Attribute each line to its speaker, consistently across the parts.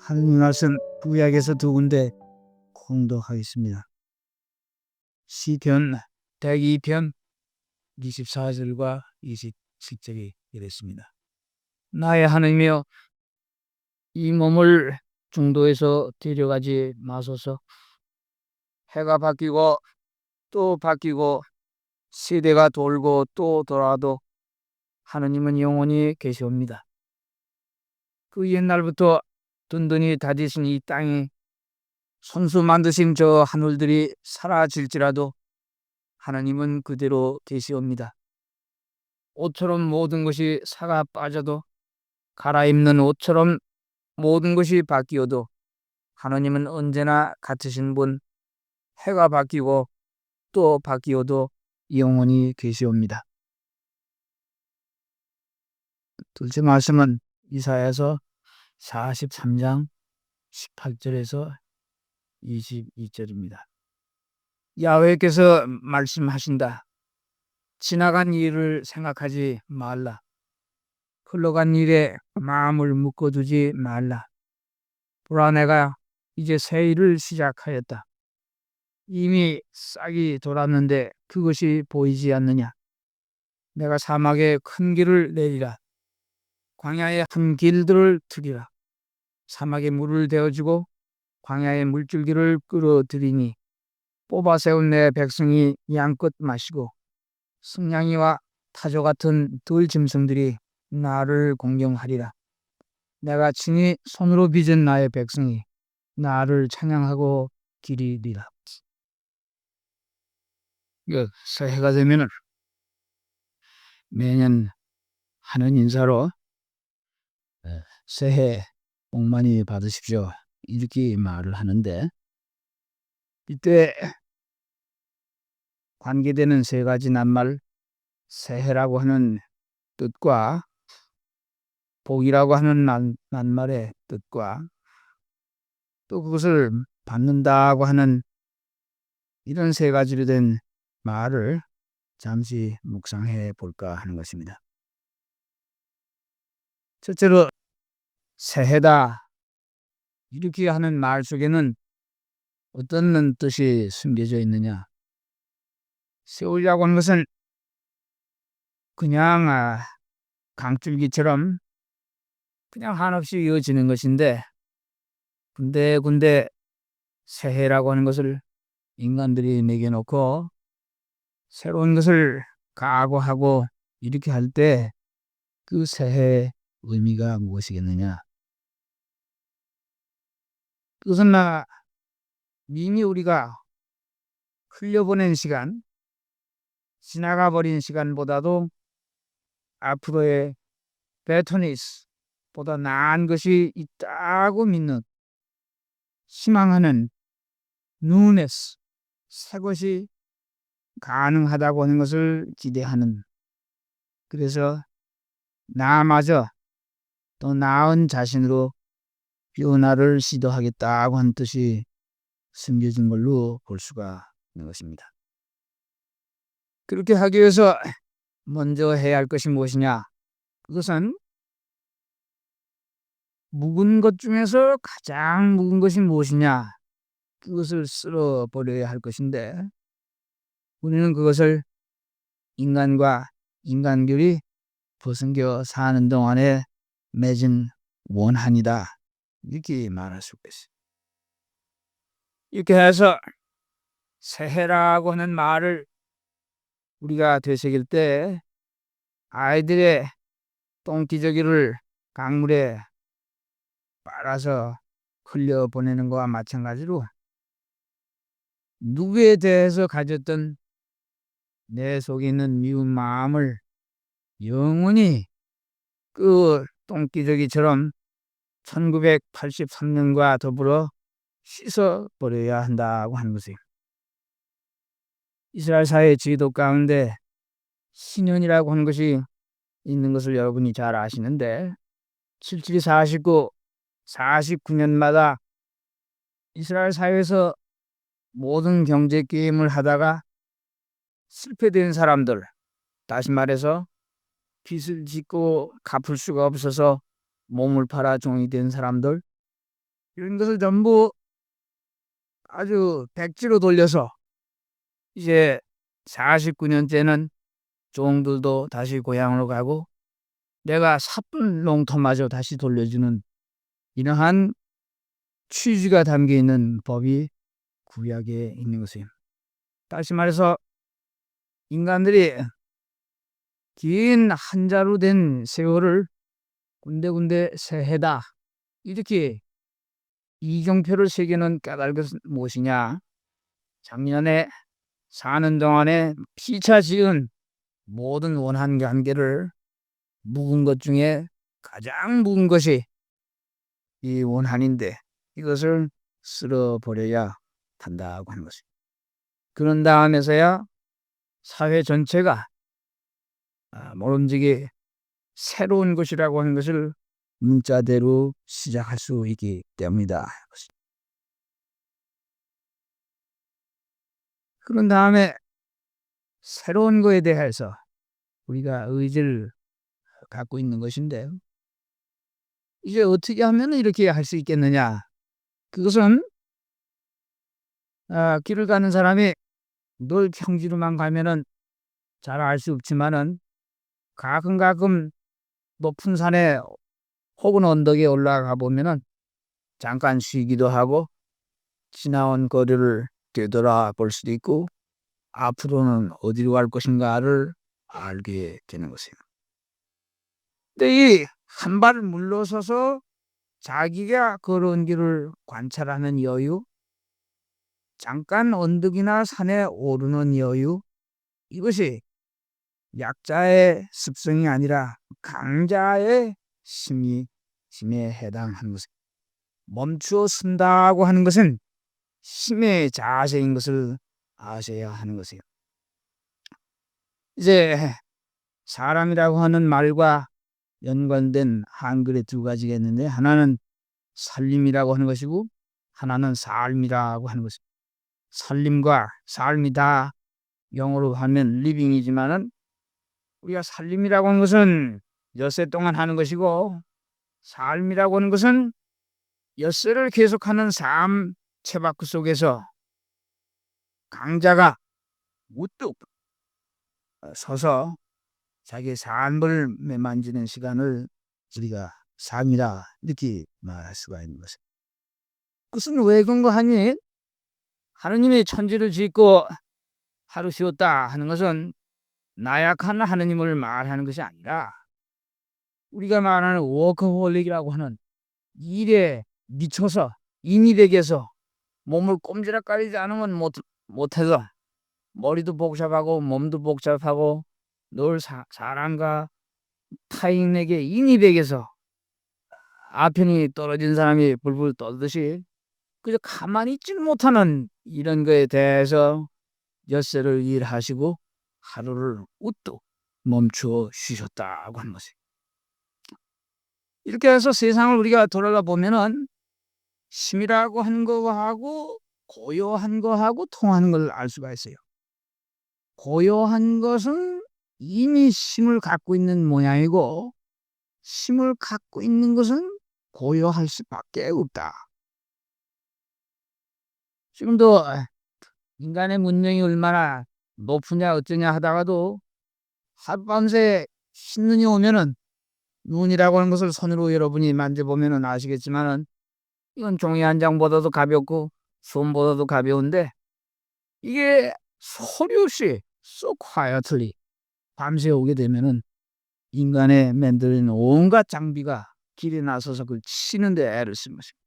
Speaker 1: 하느님 말씀 구약에서 두 군데 공독하겠습니다. 시편 102편 24절과 27절이 이랬습니다. 나의 하느님이여, 이 몸을 중도에서 데려가지 마소서. 해가 바뀌고 또 바뀌고 세대가 돌고 또 돌아도 하느님은 영원히 계시옵니다. 그 옛날부터 든든히 다지신 이 땅이 손수 만드신 저 하늘들이 사라질지라도 하나님은 그대로 계시옵니다. 옷처럼 모든 것이 사가 빠져도, 갈아입는 옷처럼 모든 것이 바뀌어도 하나님은 언제나 같으신 분, 해가 바뀌고 또 바뀌어도 영원히 계시옵니다. 둘째 말씀은 이사야서 43장 18절에서 22절입니다. 야훼께서 말씀하신다. 지나간 일을 생각하지 말라. 흘러간 일에 마음을 묶어두지 말라. 보라, 내가 이제 새 일을 시작하였다. 이미 싹이 돌았는데 그것이 보이지 않느냐. 내가 사막에 큰 길을 내리라. 광야에 큰 길들을 트리라. 사막에 물을 데워주고 광야의 물줄기를 끌어들이니, 뽑아 세운 내 백성이 양껏 마시고 승냥이와 타조 같은 들짐승들이 나를 공경하리라. 내가 친히 손으로 빚은 나의 백성이 나를 찬양하고 기리리라. 새해가 되면은 매년 하는 인사로 새해 복 많이 받으십시오, 이렇게 말을 하는데, 이때 관계되는 세 가지 낱말, 새해라고 하는 뜻과 복이라고 하는 낱말의 뜻과 또 그것을 받는다고 하는 이런 세 가지로 된 말을 잠시 묵상해 볼까 하는 것입니다. 첫째로 새해다, 이렇게 하는 말 속에는 어떤 뜻이 숨겨져 있느냐. 세월이라고 하는 것은 그냥 강줄기처럼 그냥 한없이 이어지는 것인데, 군데군데 새해라고 하는 것을 인간들이 매겨놓고 새로운 것을 각오하고 이렇게 할 때 그 새해의 의미가 무엇이겠느냐. 그것은 이미 우리가 흘려보낸 시간, 지나가 버린 시간보다도 앞으로의 베터니스보다 나은 것이 있다고 믿는, 희망하는 뉴네스, 새 것이 가능하다고 하는 것을 기대하는, 그래서 나마저 더 나은 자신으로 변화를 시도하겠다고 하는 뜻이 숨겨진 걸로 볼 수가 있는 것입니다. 그렇게 하기 위해서 먼저 해야 할 것이 무엇이냐. 그것은 묵은 것 중에서 가장 묵은 것이 무엇이냐, 그것을 쓸어버려야 할 것인데, 우리는 그것을 인간과 인간끼리 벗은겨 사는 동안에 맺은 원한이다, 이렇게 말할 수가 있어요. 이렇게 해서 새해라고 하는 말을 우리가 되새길 때 아이들의 똥기저귀를 강물에 빨아서 흘려보내는 것과 마찬가지로 누구에 대해서 가졌던 내 속에 있는 미운 마음을 영원히 그 똥기저귀처럼 1983년과 더불어 씻어버려야 한다고 하는 것이에요. 이스라엘 사회 지도 가운데 신년이라고 하는 것이 있는 것을 여러분이 잘 아시는데, 77, 49, 49년마다 이스라엘 사회에서 모든 경제 게임을 하다가 실패된 사람들, 다시 말해서 빚을 짓고 갚을 수가 없어서 몸을 팔아 종이 된 사람들, 이런 것을 전부 아주 백지로 돌려서 이제 49년째는 종들도 다시 고향으로 가고 내가 사뿐 농토마저 다시 돌려주는 이러한 취지가 담겨 있는 법이 구약에 있는 것이에요. 다시 말해서 인간들이 긴 한자로 된 세월을 군데군데 새해다 이렇게 이경표를 새기는 까닭은 무엇이냐? 작년에 사는 동안에 피차 지은 모든 원한 관계를 묵은 것 중에 가장 묵은 것이 이 원한인데 이것을 쓸어버려야 한다고 하는 것입니다. 그런 다음에서야 사회 전체가 모름지기 새로운 것이라고 하는 것을 문자대로 시작할 수 있기 때문이다. 그런 다음에 새로운 거에 대해서 우리가 의지를 갖고 있는 것인데 이제 어떻게 하면 이렇게 할 수 있겠느냐? 그것은 길을 가는 사람이 늘 평지로만 가면은 잘 알 수 없지만은 가끔 높은 산에 혹은 언덕에 올라가 보면은 잠깐 쉬기도 하고 지나온 거리를 되돌아볼 수도 있고 앞으로는 어디로 갈 것인가를 알게 되는 것이에요. 근데 이 한 발 물러서서 자기가 걸어온 길을 관찰하는 여유, 잠깐 언덕이나 산에 오르는 여유, 이것이 약자의 습성이 아니라 강자의 심에 해당하는 것입니다. 멈추어 쓴다고 하는 것은 힘의 자세인 것을 아셔야 하는 것이에요. 이제 사람이라고 하는 말과 연관된 한글의 두 가지가 있는데 하나는 살림이라고 하는 것이고 하나는 삶이라고 하는 것입니다. 살림과 삶이 다 영어로 하면 리빙이지만은 우리가 살림이라고 하는 것은 엿새 동안 하는 것이고 삶이라고 하는 것은 엿새를 계속하는 삶 채바퀴 속에서 강자가 우뚝 서서 자기 삶을 매만지는 시간을 우리가 삶이라 이렇게 말할 수가 있는 것입니다. 그것은 왜 그런 거 하니? 하느님이 천지를 짓고 하루 쉬었다 하는 것은 나약한 하느님을 말하는 것이 아니라 우리가 말하는 워커홀릭이라고 하는 일에 미쳐서 인일에게서 몸을 꼼지락거리지 않으면 못해서 머리도 복잡하고 몸도 복잡하고 늘 사람과 타인에게 인입에게서 아편이 떨어진 사람이 불불 떠듯이 그저 가만히 있지는 못하는 이런 거에 대해서 엿새를 일하시고 하루를 우뚝 멈추어 쉬셨다고 하는 것이. 이렇게 해서 세상을 우리가 돌아가 보면은 심이라고 한 거하고 고요한 거하고 통하는 걸 알 수가 있어요. 고요한 것은 이미 심을 갖고 있는 모양이고 심을 갖고 있는 것은 고요할 수밖에 없다. 지금도 인간의 문명이 얼마나 높으냐 어쩌냐 하다가도 하룻밤새 신눈이 오면은 눈이라고 하는 것을 손으로 여러분이 만져보면은 아시겠지만은 이건 종이 한 장보다도 가볍고 손보다도 가벼운데 이게 소리 없이 so quietly 밤새 오게 되면은 인간의 만드는 온갖 장비가 길에 나서서 그걸 치는데 애를 쓰는 것입니다.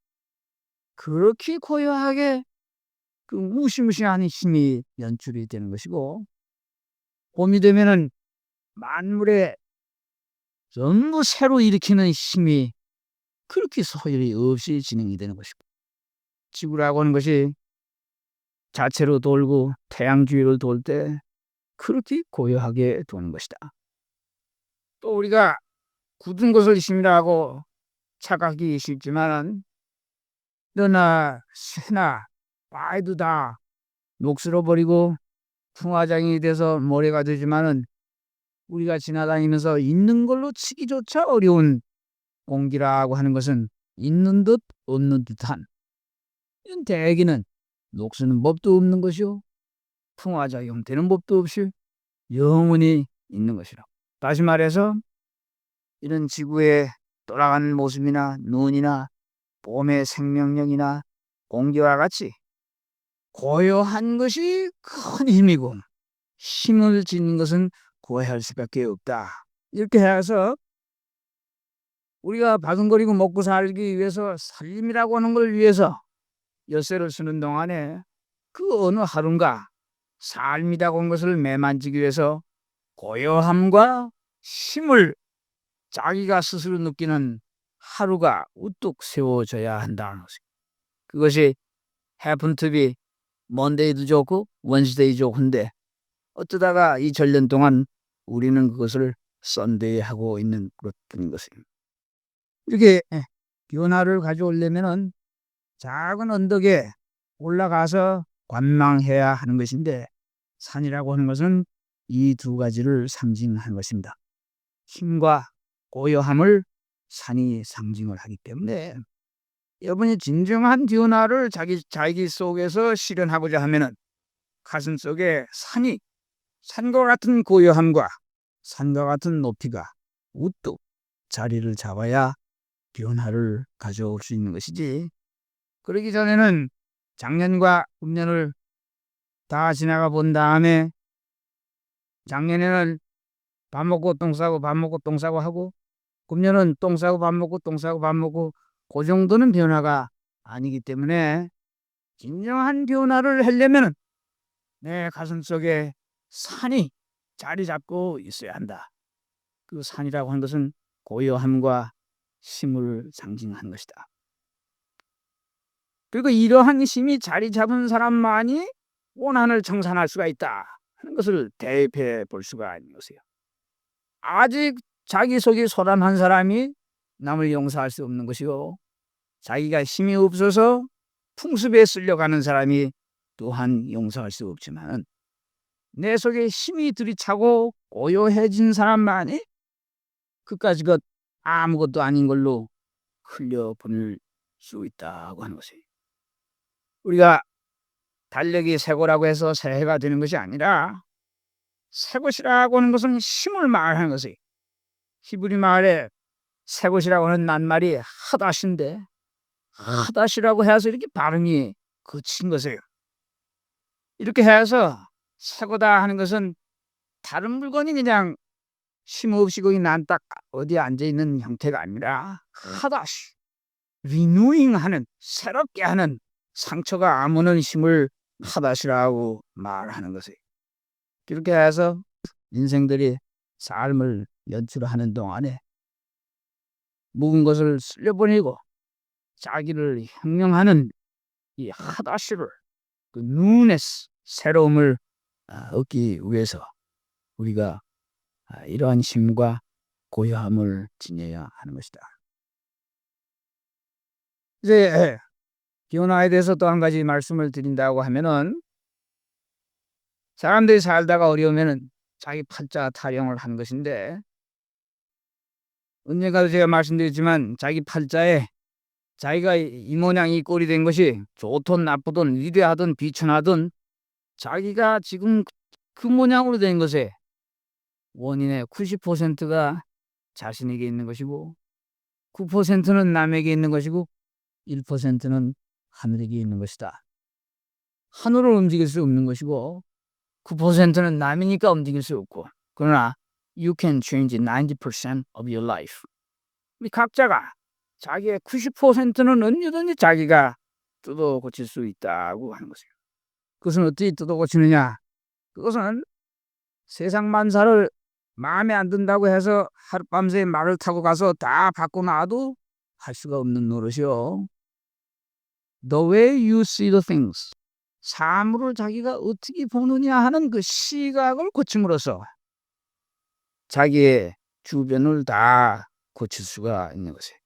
Speaker 1: 그렇게 고요하게 그 무시무시한 힘이 연출이 되는 것이고 봄이 되면은 만물에 전부 새로 일으키는 힘이 그렇게 소홀히 없이 진행이 되는 것이고 지구라고 하는 것이 자체로 돌고 태양 주위를 돌 때 그렇게 고요하게 도는 것이다. 또 우리가 굳은 것을 힘이라 하고 착각이 쉽지만 너나 새나 바위도 다 녹슬어버리고 풍화장이 돼서 모래가 되지만은 우리가 지나다니면서 있는 걸로 치기조차 어려운 공기라고 하는 것은 있는 듯 없는 듯한 이런 대기는 녹쓰는 법도 없는 것이요 풍화작용되는 법도 없이 영원히 있는 것이라. 다시 말해서 이런 지구의 돌아가는 모습이나 눈이나 봄의 생명력이나 공기와 같이 고요한 것이 큰 힘이고 힘을 지닌 것은 고해할 수밖에 없다. 이렇게 해서 우리가 바둥거리고 먹고 살기 위해서 살림이라고 하는 걸 위해서 엿새를 쓰는 동안에 그 어느 하루인가 삶이라고 하는 것을 매만지기 위해서 고요함과 힘을 자기가 스스로 느끼는 하루가 우뚝 세워져야 한다는 것이. 그것이 happen to be Monday도 좋고 Wednesday 좋은데 어쩌다가 이 전년 동안 우리는 그것을 Sunday 하고 있는 그것뿐인 것입니다. 이렇게 변화를 가져오려면은 작은 언덕에 올라가서 관망해야 하는 것인데 산이라고 하는 것은 이 두 가지를 상징하는 것입니다. 힘과 고요함을 산이 상징을 하기 때문에 여러분이 진정한 변화를 자기 속에서 실현하고자 하면은 가슴 속에 산과 같은 고요함과 산과 같은 높이가 우뚝 자리를 잡아야 변화를 가져올 수 있는 것이지. 그러기 전에는 작년과 금년을 다 지나가 본 다음에 작년에는 밥 먹고 똥 싸고 밥 먹고 똥 싸고 하고 금년은 똥 싸고 밥 먹고 똥 싸고 밥 먹고 그 정도는 변화가 아니기 때문에 진정한 변화를 하려면 내 가슴 속에 산이 자리 잡고 있어야 한다. 그 산이라고 하는 것은 고요함과 힘을 상징하는 것이다. 그리고 이러한 힘이 자리 잡은 사람만이 원한을 청산할 수가 있다 하는 것을 대입해 볼 수가 있는 것이에요. 아직 자기 속이 소란한 사람이 남을 용서할 수 없는 것이고 자기가 힘이 없어서 풍습에 쓸려가는 사람이 또한 용서할 수 없지만 내 속에 힘이 들이차고 고요해진 사람만이 그까지 것 아무것도 아닌 걸로 흘려보낼 수 있다고 하는 것이에요. 우리가 달력이 새거라고 해서 새해가 되는 것이 아니라 새것이라고 하는 것은 힘을 말하는 것이에요. 히브리 말에 새것이라고 하는 낱말이 하닷인데 하닷이라고 해서 이렇게 발음이 거친 것이에요. 이렇게 해서 새거다 하는 것은 다른 물건이 그냥 힘없이 거기 난 딱 어디에 앉아있는 형태가 아니라 하닷, 리뉴잉하는 새롭게 하는 상처가 아무는 힘을 하닷이라고 말하는 것이에요. 그렇게 해서 인생들이 삶을 연출하는 동안에 묵은 것을 쓸려보내고 자기를 혁명하는 이 하다시를 그 누네스 새로움을 얻기 위해서 우리가 이러한 힘과 고요함을 지녀야 하는 것이다. 이제 변화에 대해서 또 한 가지 말씀을 드린다고 하면은 사람들이 살다가 어려우면은 자기 팔자 타령을 하는 것인데 언젠가도 제가 말씀드렸지만 자기 팔자에 자기가 이 모양 이 꼴이 된 것이 좋든 나쁘든 위대하든 비천하든 자기가 지금 그 모양으로 된 것에 원인의 90%가 자신에게 있는 것이고 9%는 남에게 있는 것이고 1%는 하늘에게 있는 것이다. 하늘을 움직일 수 없는 것이고 9%는 남이니까 움직일 수 없고 그러나 you can change 90% of your life. 각자가 자기의 90%는 언제든지 자기가 뜯어 고칠 수 있다고 하는 것이에요. 그것은 어떻게 뜯어 고치느냐? 그것은 세상 만사를 마음에 안 든다고 해서 하룻밤새 말을 타고 가서 다 바꿔놔도 할 수가 없는 노릇이요. The way you see the things. 사물을 자기가 어떻게 보느냐 하는 그 시각을 고침으로써 자기의 주변을 다 고칠 수가 있는 것이에요.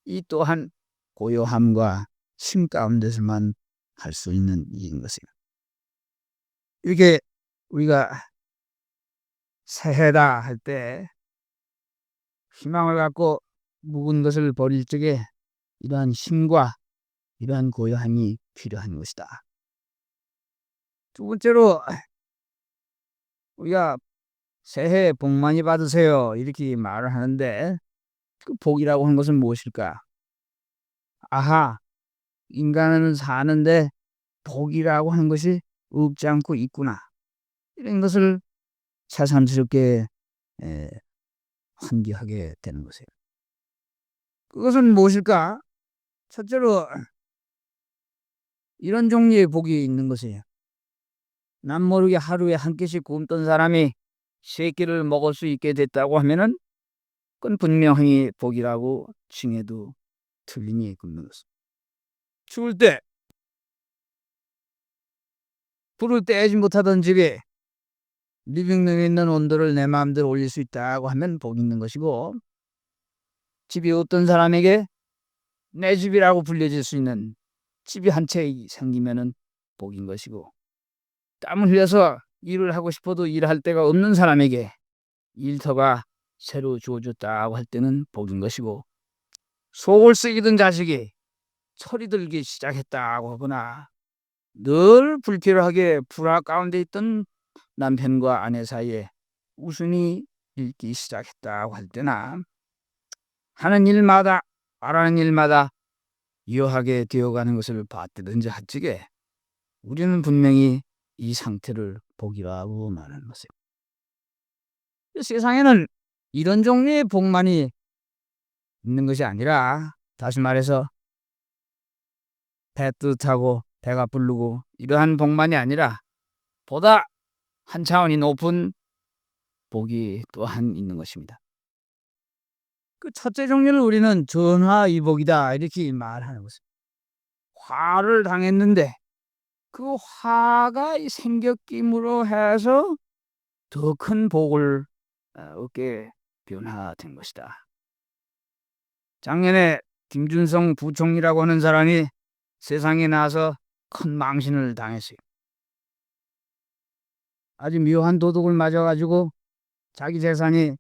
Speaker 1: 이 또한 고요함과 심 가운데서만 할 수 있는 일인 것입니다. 이게 우리가 새해다 할 때 희망을 갖고 묵은 것을 버릴 적에 이러한 힘과 이러한 고요함이 필요한 것이다. 두 번째로 우리가 새해 복 많이 받으세요 이렇게 말을 하는데 그 복이라고 하는 것은 무엇일까? 아하, 인간은 사는데 복이라고 하는 것이 없지 않고 있구나. 이런 것을 새삼스럽게 에, 환기하게 되는 것이에요. 그것은 무엇일까? 첫째로 이런 종류의 복이 있는 것이에요. 남 모르게 하루에 한 끼씩 굶던 사람이 세 끼를 먹을 수 있게 됐다고 하면은 그건 분명히 복이라고 칭해도 틀림이 없는 것입니다. 추울 때 불을 떼지 못하던 집에 리빙룸에 있는 온도를 내 마음대로 올릴 수 있다고 하면 복 있는 것이고, 집이 없던 사람에게 내 집이라고 불려질 수 있는 집이 한 채 생기면은 복인 것이고, 땀을 흘려서 일을 하고 싶어도 일할 데가 없는 사람에게 일터가 새로 주어졌다고 할 때는 복인 것이고, 속을 썩이던 자식이 철이 들기 시작했다고 하거나 늘 불필요하게 불화 가운데 있던 남편과 아내 사이에 웃음이 있기 시작했다고 할 때나 하는 일마다 말하는 일마다 유하게 되어가는 것을 봤다든지 하지게 우리는 분명히 이 상태를 복이라고 말하는 것이에요. 세상에는 이런 종류의 복만이 있는 것이 아니라, 다시 말해서 배 뜨뜻하고 배가 부르고 이러한 복만이 아니라 보다 한 차원이 높은 복이 또한 있는 것입니다. 그 첫째 종류를 우리는 전화위복이다 이렇게 말하는 것입니다. 화를 당했는데 그 화가 생겼김으로 해서 더 큰 복을 얻게 변화된 것이다. 작년에 김준성 부총리라고 하는 사람이 세상에 나와서 큰 망신을 당했어요. 아주 묘한 도둑을 맞아가지고 자기 재산이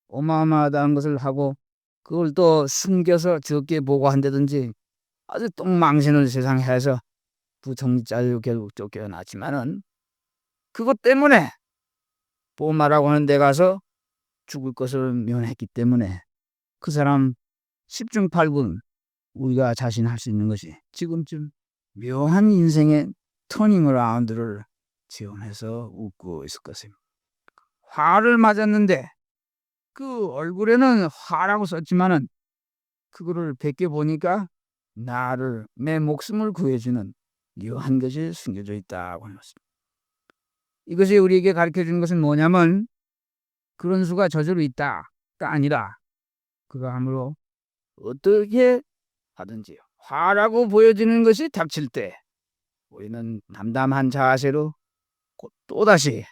Speaker 1: 어마어마하다는 것을 하고 그걸 또 숨겨서 적게 보고한다든지 아주 똥망신을 세상에 해서 부총리 자리로 결국 쫓겨났지만은 그것 때문에 보마라고 하는 데 가서 죽을 것을 면했기 때문에 그 사람 10중 8군 우리가 자신할 수 있는 것이 지금쯤 묘한 인생의 터닝 라운드를 지원해서 웃고 있을 것입니다. 화를 맞았는데 그 얼굴에는 화라고 썼지만은 그거를 베껴 보니까 나를 내 목숨을 구해주는 묘한 것이 숨겨져 있다고 하는 것입니다. 이것이 우리에게 가르쳐 주는 것은 뭐냐면 그런 수가 저절로 있다가 아니라 그러함으로 어떻게 하든지 화라고 보여지는 것이 닥칠 때 우리는 담담한 자세로 또다시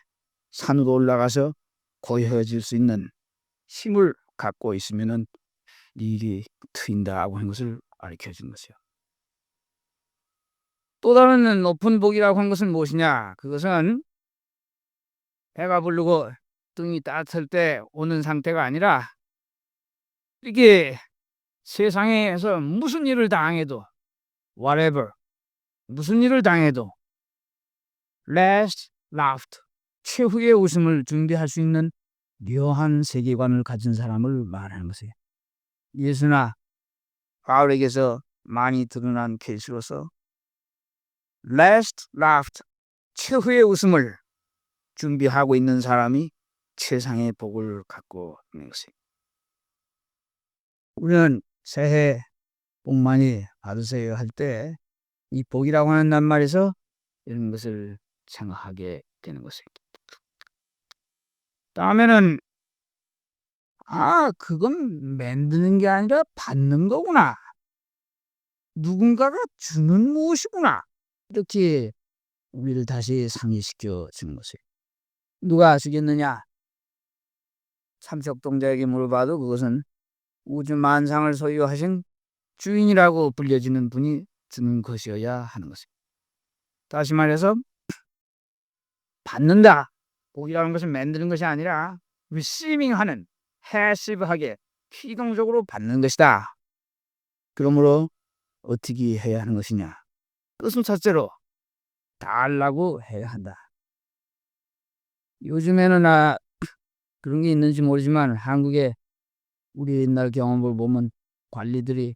Speaker 1: 산으로 올라가서 고요해질 수 있는 힘을 갖고 있으면은 일이 트인다고 하는 것을 가르쳐 주는 것이요. 또 다른 높은 복이라고 하는 것은 무엇이냐? 그것은 배가 부르고 등이 따뜻할 때 오는 상태가 아니라 이게 세상에서 무슨 일을 당해도 whatever 무슨 일을 당해도 last laughed 최후의 웃음을 준비할 수 있는 묘한 세계관을 가진 사람을 말하는 것이에요. 예수나 바울에게서 많이 드러난 케이스로서 last laughed 최후의 웃음을 준비하고 있는 사람이 세상의 복을 갖고 있는 것이에요. 우리는 새해 복 많이 받으세요 할 때 이 복이라고 하는 낱말에서 이런 것을 생각하게 되는 것이에요. 다음에는 그건 만드는 게 아니라 받는 거구나. 누군가가 주는 무엇이구나. 이렇게 우리를 다시 상기시켜 주는 것이에요. 누가 아시겠느냐? 삼척동자에게 물어봐도 그것은 우주 만상을 소유하신 주인이라고 불려지는 분이 주는 것이어야 하는 것입니다. 다시 말해서 받는다. 복이라는 것은 만드는 것이 아니라 receiving하는, 패시브하게, 피동적으로 받는 것이다. 그러므로 어떻게 해야 하는 것이냐? 그것은 첫째로 달라고 해야 한다. 요즘에는 그런 게 있는지 모르지만 한국의 우리 옛날 경험을 보면 관리들이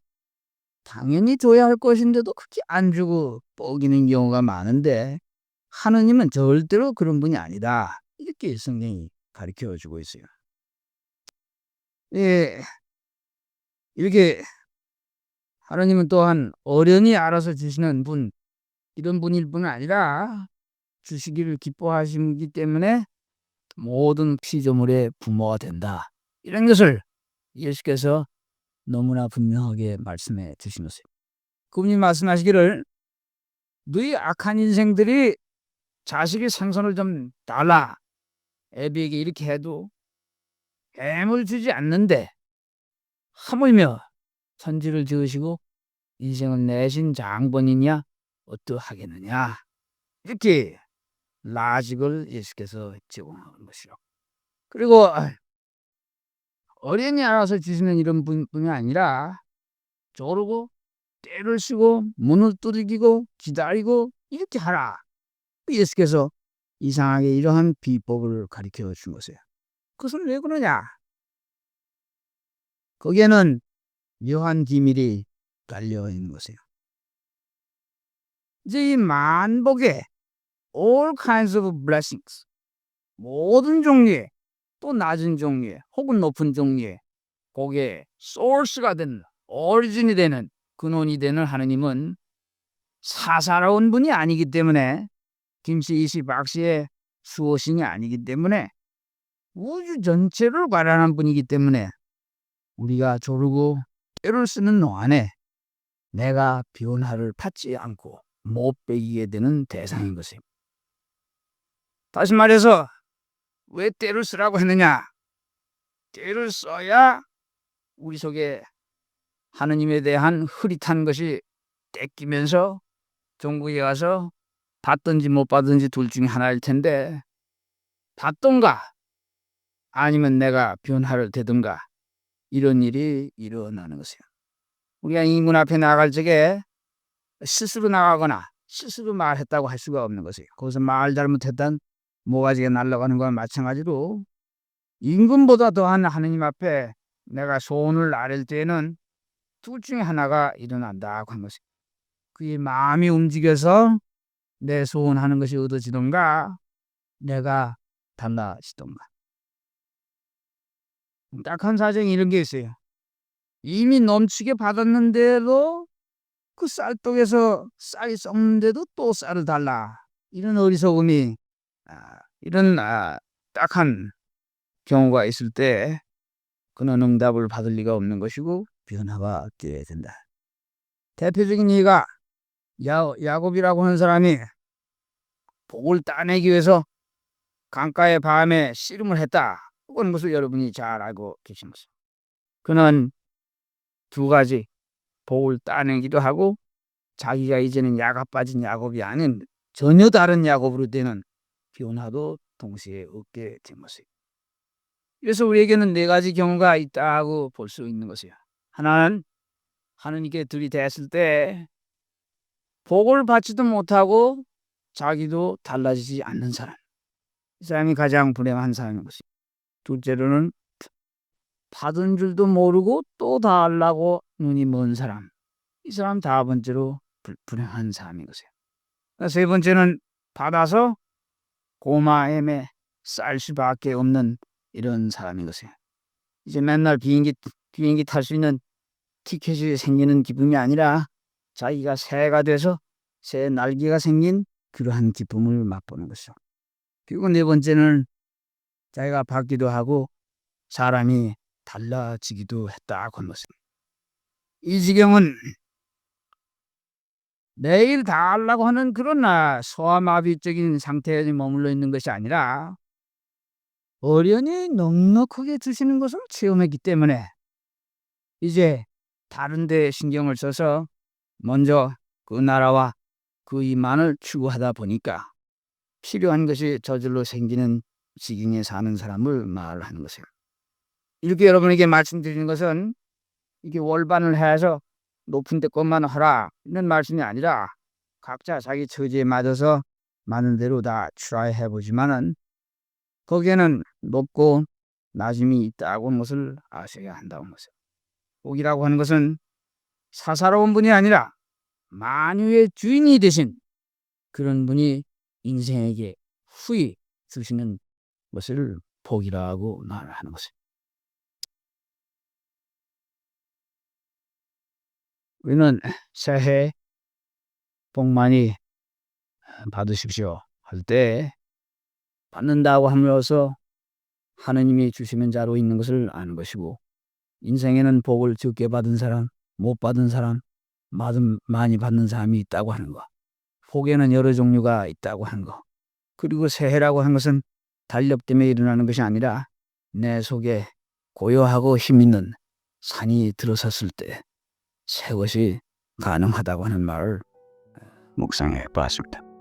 Speaker 1: 당연히 줘야 할 것인데도 그렇게 안 주고 뻐기는 경우가 많은데 하느님은 절대로 그런 분이 아니다. 이렇게 성경이 가르쳐 주고 있어요. 예, 이렇게 하느님은 또한 어련히 알아서 주시는 분, 이런 분일 뿐 아니라 주시기를 기뻐하시기 때문에 모든 피조물의 부모가 된다. 이런 것을 예수께서 너무나 분명하게 말씀해 주신 것이에요. 그분이 말씀하시기를 너희 악한 인생들이 자식의 생선을 좀 달라. 애비에게 이렇게 해도 뱀을 주지 않는데 하물며 선지를 지으시고 인생을 내신 장본이냐 어떠하겠느냐. 이렇게 라직을 예수께서 제공하는 것이요. 그리고 어린이 알아서 주시는 이런 분이 아니라 조르고 때를 쓰고 문을 두들기고 기다리고 이렇게 하라. 예수께서 이상하게 이러한 비법을 가르쳐 준 것이에요. 그것은 왜 그러냐? 거기에는 묘한 기밀이 깔려 있는 것이에요. 이제 이 만복에 all kinds of blessings, 모든 종류의 또 낮은 종류의 혹은 높은 종류의 거기에 source가 되는 오리진이 되는 근원이 되는 하느님은 사사로운 분이 아니기 때문에 김씨 이씨 박씨의 수호신이 아니기 때문에 우주 전체를 관할하는 분이기 때문에 우리가 조르고 때를 쓰는 동안에 내가 변화를 받지 않고 못 배기게 되는 대상인 것입니다. 다시 말해서 왜 때를 쓰라고 했느냐? 때를 써야 우리 속에 하느님에 대한 흐릿한 것이 떼끼면서 종국에 가서 받든지 못 받든지 둘 중에 하나일 텐데 받든가 아니면 내가 변화를 되든가 이런 일이 일어나는 것이에요. 우리가 인문 앞에 나갈 적에 스스로 나가거나 스스로 말했다고 할 수가 없는 것이에요. 거기서 말 잘못했던 모가지가 날아가는 것과 마찬가지로 임금보다 더한 하느님 앞에 내가 소원을 아랠 때에는 둘 중에 하나가 일어난다고 한 것이에요. 그의 마음이 움직여서 내 소원하는 것이 얻어지던가 내가 달라지던가. 딱한 사정이 이런 게 있어요. 이미 넘치게 받았는데도 그 쌀떡에서 쌀이 썩는데도 또 쌀을 달라. 이런 어리석음이 이런 딱한 경우가 있을 때 그는 응답을 받을 리가 없는 것이고 변화가 되어야 된다. 대표적인 예가 야곱이라고 하는 사람이 복을 따내기 위해서 강가의 밤에 씨름을 했다. 그건 것을 여러분이 잘 알고 계신 것입니다. 그는 두 가지 복을 따내기도 하고 자기가 이제는 야가 빠진 야곱이 아닌 전혀 다른 야곱으로 되는 변화도 동시에 얻게 된 것이에요. 그래서 우리에게는 네 가지 경우가 있다고 볼 수 있는 것이에요. 하나는 하느님께 들이댔을 때 복을 받지도 못하고 자기도 달라지지 않는 사람. 이 사람이 가장 불행한 사람인 것이에요. 둘째로는 받은 줄도 모르고 또 달라고 눈이 먼 사람. 이 사람 다 번째로 불행한 사람인 것이에요. 세 번째는 받아서 고마움에 쌀 수밖에 없는 이런 사람인 것이에요. 이제 맨날 비행기 탈 수 있는 티켓이 생기는 기쁨이 아니라 자기가 새가 돼서 새 날개가 생긴 그러한 기쁨을 맛보는 것이죠. 그리고 네 번째는 자기가 받기도 하고 사람이 달라지기도 했다고 한 것입니다. 이 지경은 매일 다 하려고 하는 그런 소아마비적인 상태에 머물러 있는 것이 아니라 어련히 넉넉하게 주시는 것을 체험했기 때문에 이제 다른 데 신경을 써서 먼저 그 나라와 그 이만을 추구하다 보니까 필요한 것이 저절로 생기는 지경에 사는 사람을 말하는 것이에요. 이렇게 여러분에게 말씀드리는 것은 이게 월반을 해서 높은 데 것만 하라 이런 말씀이 아니라 각자 자기 처지에 맞아서 많은 대로 다 트라이 해보지만은 거기에는 높고 낮음이 있다고 하는 것을 아셔야 한다고 하는 것이에요. 복이라고 하는 것은 사사로운 분이 아니라 만유의 주인이 되신 그런 분이 인생에게 후히 주시는 것을 복이라고 말하는 것이에요. 우리는 새해 복 많이 받으십시오 할 때 받는다고 하면서 하느님이 주시는 자로 있는 것을 아는 것이고, 인생에는 복을 적게 받은 사람, 못 받은 사람, 많이 받는 사람이 있다고 하는 거, 복에는 여러 종류가 있다고 하는 거, 그리고 새해라고 하는 것은 달력 때문에 일어나는 것이 아니라 내 속에 고요하고 힘있는 산이 들어섰을 때 새 것이 가능하다고 하는 말을 묵상해 봤습니다.